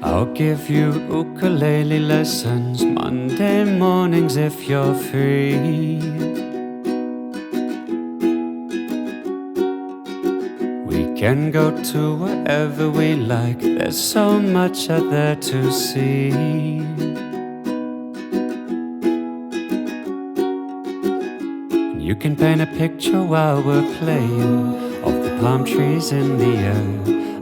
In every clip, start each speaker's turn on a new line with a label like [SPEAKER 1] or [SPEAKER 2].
[SPEAKER 1] I'll give you ukulele lessons Monday mornings if you're free. We can go to wherever we like, there's so much out there to see. And you can paint a picture while we're playing of the palm trees in the air.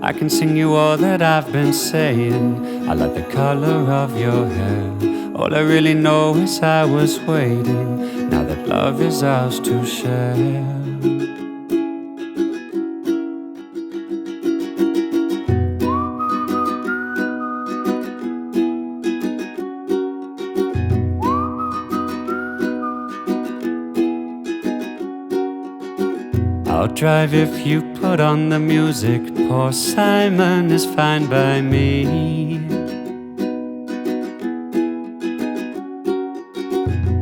[SPEAKER 1] I can sing you all that I've been saying. I like the color of your hair. All I really know is I was waiting, now that love is ours to share. I'll drive if you put on the music. Poor Simon is fine by me.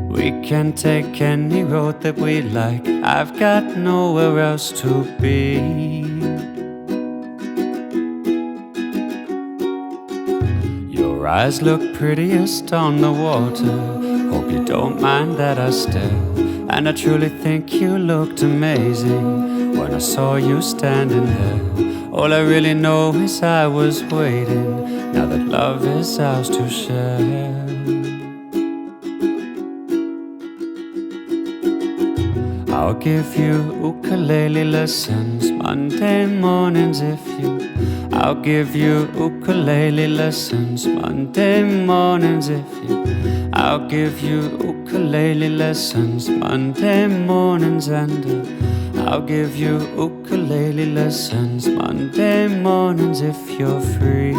[SPEAKER 1] We can take any road that we like, I've got nowhere else to be. Your eyes look prettiest on the water. Hope you don't mind that I stare. And I truly think you looked amazing when I saw you standing there. All I really know is I was waiting, now that love is ours to share. I'll give you ukulele lessons Monday mornings if you. I'll give you ukulele lessons Monday mornings if you. I'll give you ukulele lessons Monday mornings, and I'll give you ukulele lessons Monday mornings if you're free.